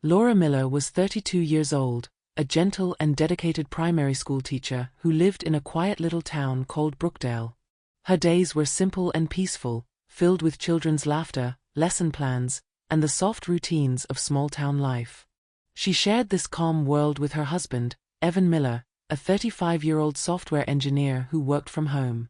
Laura Miller was 32 years old, a gentle and dedicated primary school teacher who lived in a quiet little town called Brookdale. Her days were simple and peaceful, filled with children's laughter, lesson plans, and the soft routines of small-town life. She shared this calm world with her husband, Evan Miller, a 35-year-old software engineer who worked from home.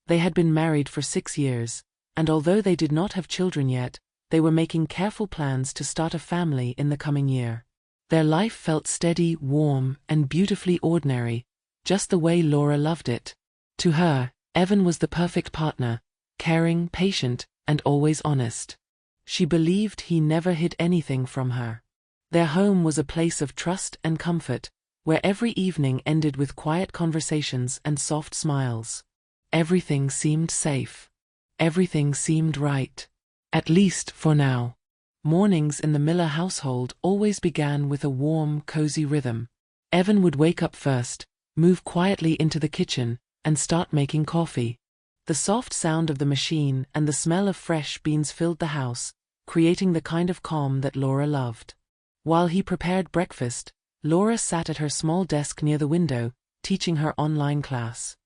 They had been married for 6 years, and although they did not have children yet, they were making careful plans to start a family in the coming year. Their life felt steady, warm, and beautifully ordinary, just the way Laura loved it. To her, Evan was the perfect partner, caring, patient, and always honest. She believed he never hid anything from her. Their home was a place of trust and comfort, where every evening ended with quiet conversations and soft smiles. Everything seemed safe. Everything seemed right. At least for now. Mornings in the Miller household always began with a warm, cozy rhythm. Evan would wake up first, move quietly into the kitchen, and start making coffee. The soft sound of the machine and the smell of fresh beans filled the house, creating the kind of calm that Laura loved. While he prepared breakfast, Laura sat at her small desk near the window, teaching her online class.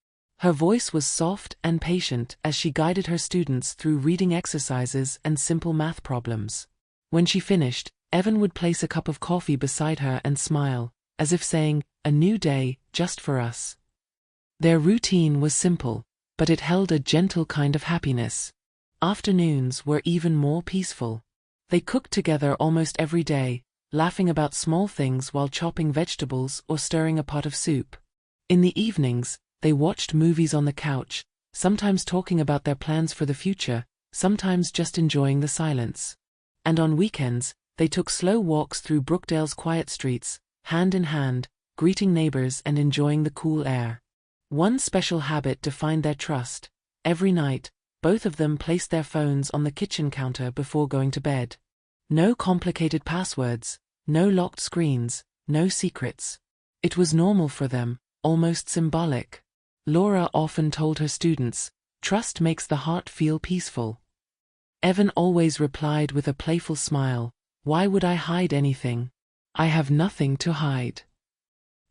Her voice was soft and patient as she guided her students through reading exercises and simple math problems. When she finished, Evan would place a cup of coffee beside her and smile, as if saying, "A new day, just for us." Their routine was simple, but it held a gentle kind of happiness. Afternoons were even more peaceful. They cooked together almost every day, laughing about small things while chopping vegetables or stirring a pot of soup. In the evenings, they watched movies on the couch, sometimes talking about their plans for the future, sometimes just enjoying the silence. And on weekends, they took slow walks through Brookdale's quiet streets, hand in hand, greeting neighbors and enjoying the cool air. One special habit defined their trust. Every night, both of them placed their phones on the kitchen counter before going to bed. No complicated passwords, no locked screens, no secrets. It was normal for them, almost symbolic. Laura often told her students, "Trust makes the heart feel peaceful." Evan always replied with a playful smile, "Why would I hide anything? I have nothing to hide."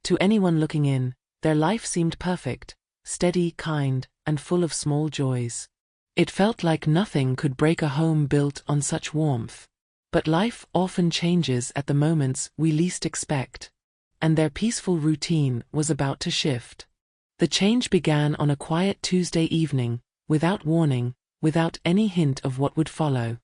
To anyone looking in, their life seemed perfect, steady, kind, and full of small joys. It felt like nothing could break a home built on such warmth. But life often changes at the moments we least expect. And their peaceful routine was about to shift. The change began on a quiet Tuesday evening, without warning, without any hint of what would follow.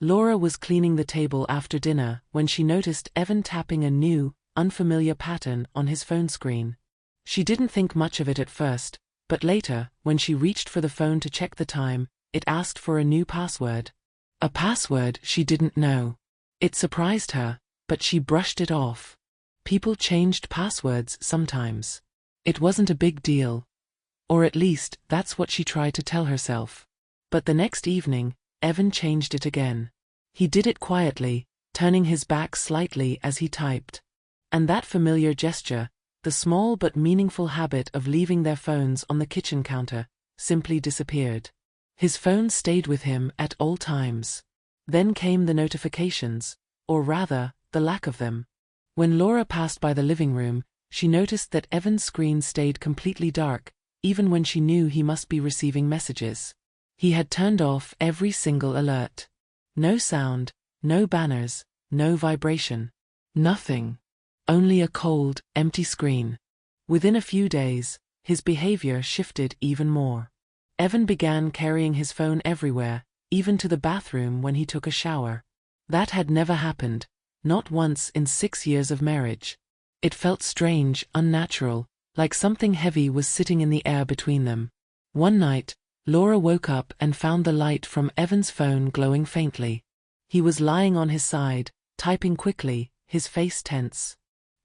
Laura was cleaning the table after dinner when she noticed Evan tapping a new, unfamiliar pattern on his phone screen. She didn't think much of it at first, but later, when she reached for the phone to check the time, it asked for a new password. A password she didn't know. It surprised her, but she brushed it off. People changed passwords sometimes. It wasn't a big deal. Or at least, that's what she tried to tell herself. But the next evening, Evan changed it again. He did it quietly, turning his back slightly as he typed. And that familiar gesture, the small but meaningful habit of leaving their phones on the kitchen counter, simply disappeared. His phone stayed with him at all times. Then came the notifications, or rather, the lack of them. When Laura passed by the living room, she noticed that Evan's screen stayed completely dark, even when she knew he must be receiving messages. He had turned off every single alert. No sound, no banners, no vibration. Nothing. Only a cold, empty screen. Within a few days, his behavior shifted even more. Evan began carrying his phone everywhere, even to the bathroom when he took a shower. That had never happened, not once in 6 years of marriage. It felt strange, unnatural, like something heavy was sitting in the air between them. One night, Laura woke up and found the light from Evan's phone glowing faintly. He was lying on his side, typing quickly, his face tense.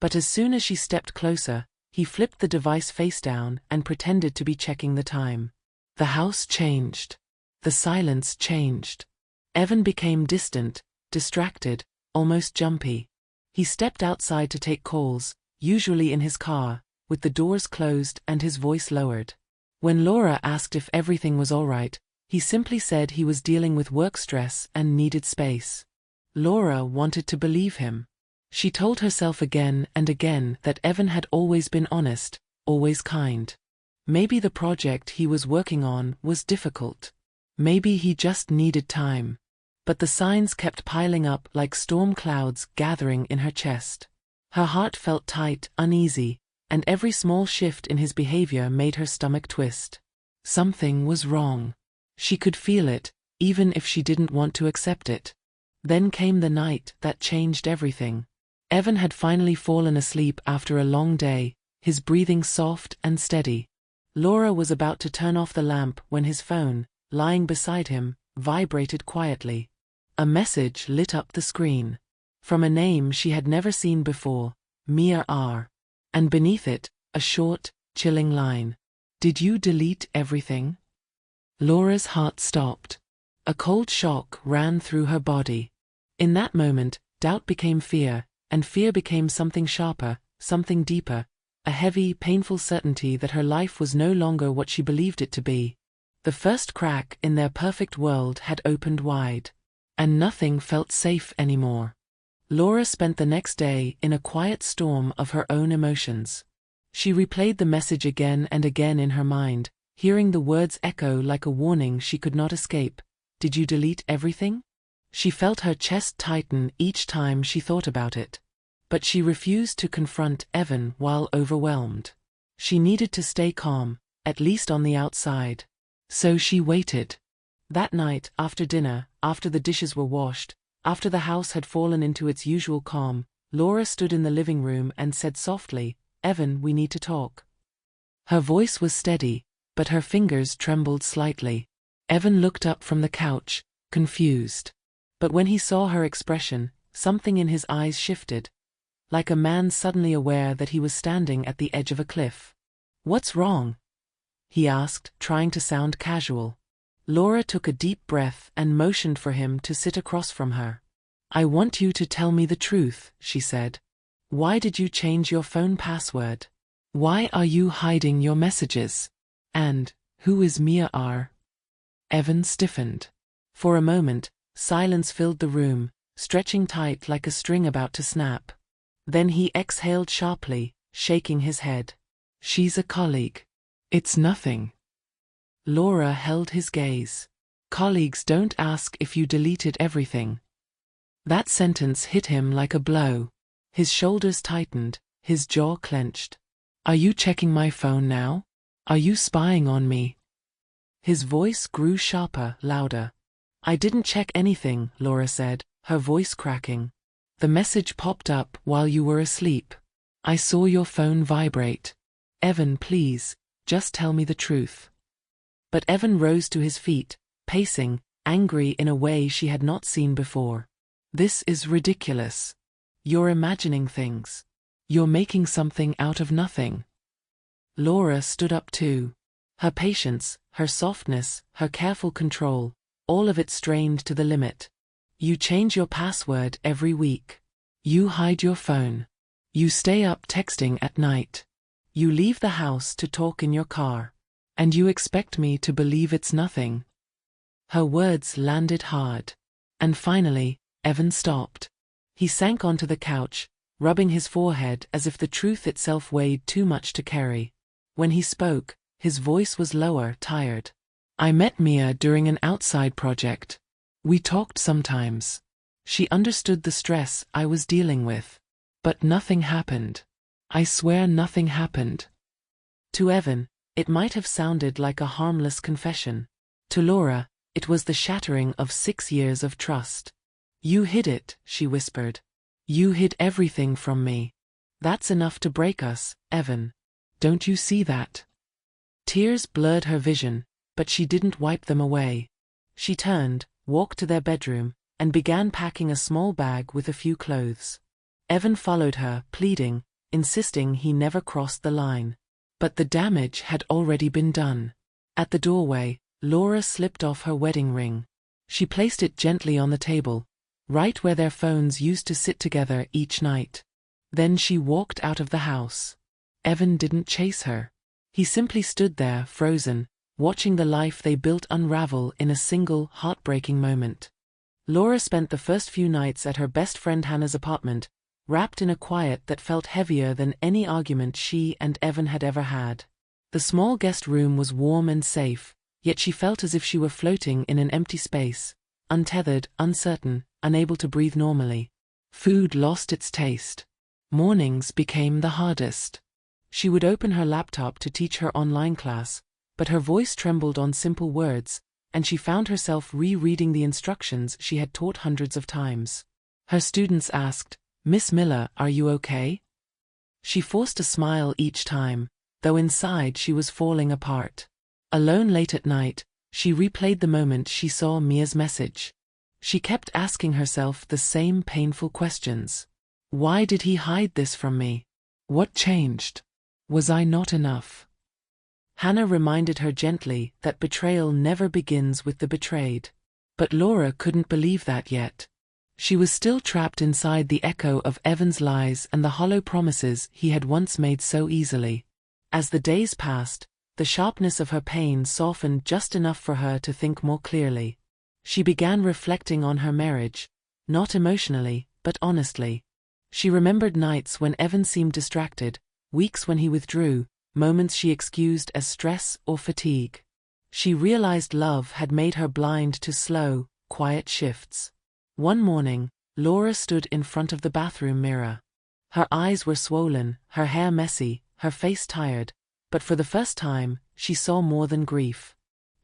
But as soon as she stepped closer, he flipped the device face down and pretended to be checking the time. The house changed. The silence changed. Evan became distant, distracted, almost jumpy. He stepped outside to take calls, usually in his car, with the doors closed and his voice lowered. When Laura asked if everything was all right, he simply said he was dealing with work stress and needed space. Laura wanted to believe him. She told herself again and again that Evan had always been honest, always kind. Maybe the project he was working on was difficult. Maybe he just needed time. But the signs kept piling up like storm clouds gathering in her chest. Her heart felt tight, uneasy, and every small shift in his behavior made her stomach twist. Something was wrong. She could feel it, even if she didn't want to accept it. Then came the night that changed everything. Evan had finally fallen asleep after a long day, his breathing soft and steady. Laura was about to turn off the lamp when his phone, lying beside him, vibrated quietly. A message lit up the screen. From a name she had never seen before, Mia R. And beneath it, a short, chilling line. "Did you delete everything?" Laura's heart stopped. A cold shock ran through her body. In that moment, doubt became fear, and fear became something sharper, something deeper, a heavy, painful certainty that her life was no longer what she believed it to be. The first crack in their perfect world had opened wide. And nothing felt safe anymore. Laura spent the next day in a quiet storm of her own emotions. She replayed the message again and again in her mind, hearing the words echo like a warning she could not escape. "Did you delete everything?" She felt her chest tighten each time she thought about it. But she refused to confront Evan while overwhelmed. She needed to stay calm, at least on the outside. So she waited. That night, after dinner, after the dishes were washed, after the house had fallen into its usual calm, Laura stood in the living room and said softly, "Evan, we need to talk." Her voice was steady, but her fingers trembled slightly. Evan looked up from the couch, confused. But when he saw her expression, something in his eyes shifted, like a man suddenly aware that he was standing at the edge of a cliff. "What's wrong?" he asked, trying to sound casual. Laura took a deep breath and motioned for him to sit across from her. "I want you to tell me the truth," she said. "Why did you change your phone password? Why are you hiding your messages? And, who is Mia R.?" Evan stiffened. For a moment, silence filled the room, stretching tight like a string about to snap. Then he exhaled sharply, shaking his head. "She's a colleague. It's nothing." Laura held his gaze. "Colleagues don't ask if you deleted everything." That sentence hit him like a blow. His shoulders tightened, his jaw clenched. "Are you checking my phone now? Are you spying on me?" His voice grew sharper, louder. "I didn't check anything," Laura said, her voice cracking. "The message popped up while you were asleep. I saw your phone vibrate. Evan, please, just tell me the truth." But Evan rose to his feet, pacing, angry in a way she had not seen before. "This is ridiculous. You're imagining things. You're making something out of nothing." Laura stood up too. Her patience, her softness, her careful control, all of it strained to the limit. "You change your password every week. You hide your phone. You stay up texting at night. You leave the house to talk in your car. And you expect me to believe it's nothing?" Her words landed hard. And finally, Evan stopped. He sank onto the couch, rubbing his forehead as if the truth itself weighed too much to carry. When he spoke, his voice was lower, tired. "I met Mia during an outside project. We talked sometimes. She understood the stress I was dealing with. But nothing happened. I swear nothing happened." To Evan, it might have sounded like a harmless confession. To Laura, it was the shattering of 6 years of trust. "You hid it," she whispered. "You hid everything from me. That's enough to break us, Evan. Don't you see that?" Tears blurred her vision, but she didn't wipe them away. She turned, walked to their bedroom, and began packing a small bag with a few clothes. Evan followed her, pleading, insisting he never crossed the line. But the damage had already been done. At the doorway, Laura slipped off her wedding ring. She placed it gently on the table, right where their phones used to sit together each night. Then she walked out of the house. Evan didn't chase her. He simply stood there, frozen, watching the life they built unravel in a single, heartbreaking moment. Laura spent the first few nights at her best friend Hannah's apartment, wrapped in a quiet that felt heavier than any argument she and Evan had ever had. The small guest room was warm and safe, yet she felt as if she were floating in an empty space, untethered, uncertain, unable to breathe normally. Food lost its taste. Mornings became the hardest. She would open her laptop to teach her online class, but her voice trembled on simple words, and she found herself rereading the instructions she had taught hundreds of times. Her students asked, "Miss Miller, are you okay?" She forced a smile each time, though inside she was falling apart. Alone late at night, she replayed the moment she saw Mia's message. She kept asking herself the same painful questions. Why did he hide this from me? What changed? Was I not enough? Hannah reminded her gently that betrayal never begins with the betrayed. But Laura couldn't believe that yet. She was still trapped inside the echo of Evan's lies and the hollow promises he had once made so easily. As the days passed, the sharpness of her pain softened just enough for her to think more clearly. She began reflecting on her marriage, not emotionally, but honestly. She remembered nights when Evan seemed distracted, weeks when he withdrew, moments she excused as stress or fatigue. She realized love had made her blind to slow, quiet shifts. One morning, Laura stood in front of the bathroom mirror. Her eyes were swollen, her hair messy, her face tired, but for the first time, she saw more than grief.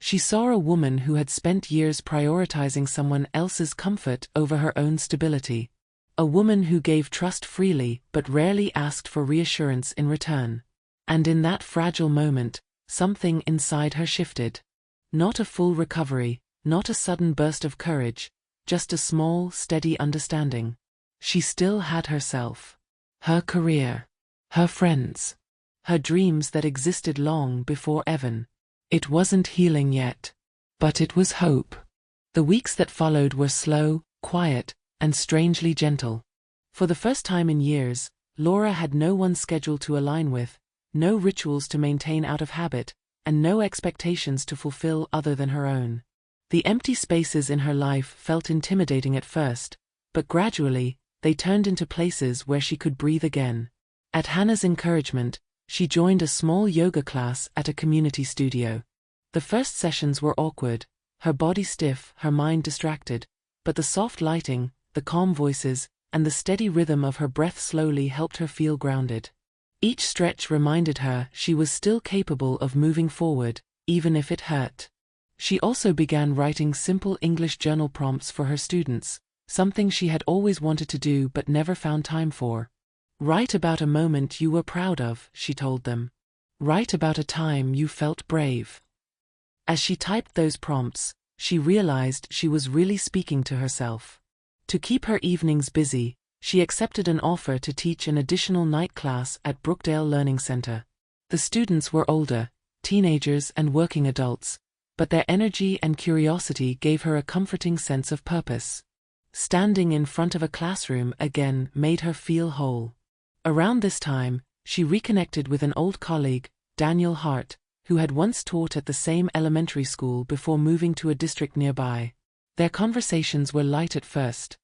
She saw a woman who had spent years prioritizing someone else's comfort over her own stability. A woman who gave trust freely but rarely asked for reassurance in return. And in that fragile moment, something inside her shifted. Not a full recovery, not a sudden burst of courage, just a small, steady understanding. She still had herself, her career, her friends, her dreams that existed long before Evan. It wasn't healing yet, but it was hope. The weeks that followed were slow, quiet, and strangely gentle. For the first time in years, Laura had no one schedule to align with, no rituals to maintain out of habit, and no expectations to fulfill other than her own. The empty spaces in her life felt intimidating at first, but gradually, they turned into places where she could breathe again. At Hannah's encouragement, she joined a small yoga class at a community studio. The first sessions were awkward, her body stiff, her mind distracted, but the soft lighting, the calm voices, and the steady rhythm of her breath slowly helped her feel grounded. Each stretch reminded her she was still capable of moving forward, even if it hurt. She also began writing simple English journal prompts for her students, something she had always wanted to do but never found time for. Write about a moment you were proud of, she told them. Write about a time you felt brave. As she typed those prompts, she realized she was really speaking to herself. To keep her evenings busy, she accepted an offer to teach an additional night class at Brookdale Learning Center. The students were older, teenagers and working adults, but their energy and curiosity gave her a comforting sense of purpose. Standing in front of a classroom again made her feel whole. Around this time, she reconnected with an old colleague, Daniel Hart, who had once taught at the same elementary school before moving to a district nearby. Their conversations were light at first,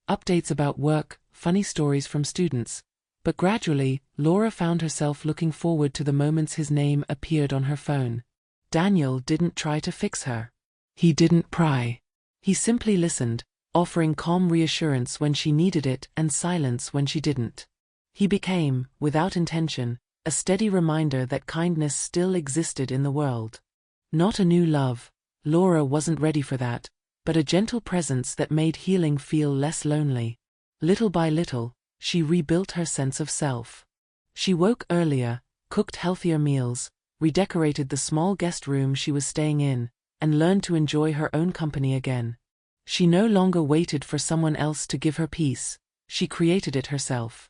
updates about work, funny stories from students, but gradually, Laura found herself looking forward to the moments his name appeared on her phone. Daniel didn't try to fix her. He didn't pry. He simply listened, offering calm reassurance when she needed it and silence when she didn't. He became, without intention, a steady reminder that kindness still existed in the world. Not a new love, Laura wasn't ready for that, but a gentle presence that made healing feel less lonely. Little by little, she rebuilt her sense of self. She woke earlier, cooked healthier meals, redecorated the small guest room she was staying in, and learned to enjoy her own company again. She no longer waited for someone else to give her peace, she created it herself.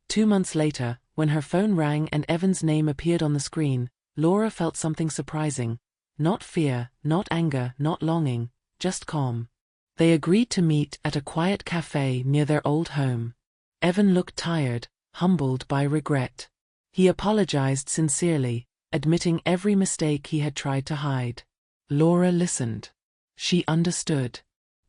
2 months later, when her phone rang and Evan's name appeared on the screen, Laura felt something surprising. Not fear, not anger, not longing, just calm. They agreed to meet at a quiet cafe near their old home. Evan looked tired, humbled by regret. He apologized sincerely, admitting every mistake he had tried to hide. Laura listened. She understood.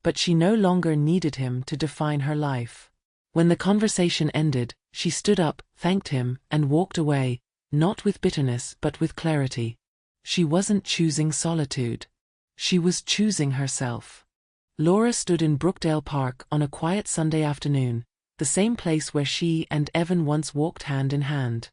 But she no longer needed him to define her life. When the conversation ended, she stood up, thanked him, and walked away, not with bitterness but with clarity. She wasn't choosing solitude. She was choosing herself. Laura stood in Brookdale Park on a quiet Sunday afternoon, the same place where she and Evan once walked hand in hand.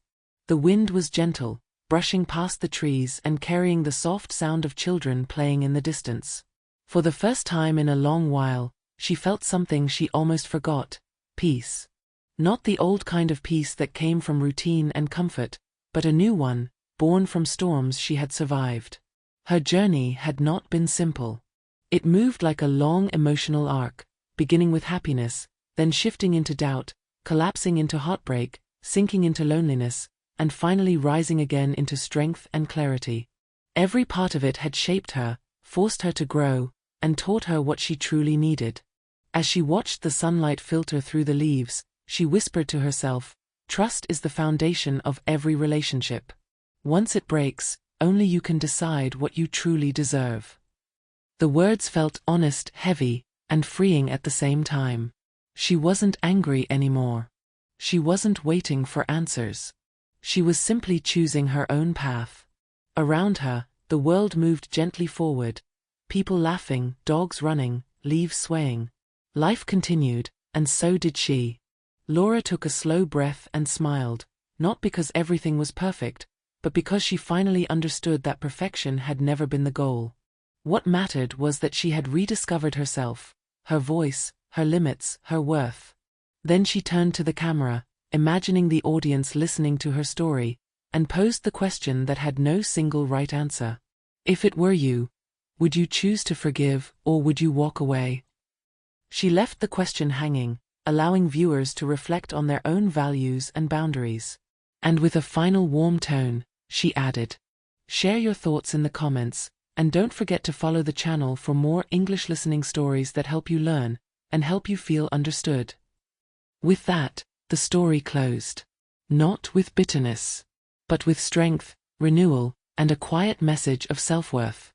The wind was gentle, brushing past the trees and carrying the soft sound of children playing in the distance. For the first time in a long while, she felt something she almost forgot: peace. Not the old kind of peace that came from routine and comfort, but a new one, born from storms she had survived. Her journey had not been simple. It moved like a long emotional arc, beginning with happiness, then shifting into doubt, collapsing into heartbreak, sinking into loneliness, and finally rising again into strength and clarity. Every part of it had shaped her, forced her to grow, and taught her what she truly needed. As she watched the sunlight filter through the leaves, she whispered to herself, "Trust is the foundation of every relationship. Once it breaks, only you can decide what you truly deserve." The words felt honest, heavy, and freeing at the same time. She wasn't angry anymore. She wasn't waiting for answers. She was simply choosing her own path. Around her, the world moved gently forward, people laughing, dogs running, leaves swaying. Life continued, and so did she. Laura took a slow breath and smiled, not because everything was perfect, but because she finally understood that perfection had never been the goal. What mattered was that she had rediscovered herself, her voice, her limits, her worth. Then she turned to the camera, imagining the audience listening to her story, and posed the question that had no single right answer. If it were you, would you choose to forgive, or would you walk away? She left the question hanging, allowing viewers to reflect on their own values and boundaries. And with a final warm tone, she added, "Share your thoughts in the comments, and don't forget to follow the channel for more English listening stories that help you learn, and help you feel understood." With that, the story closed. Not with bitterness, but with strength, renewal, and a quiet message of self-worth.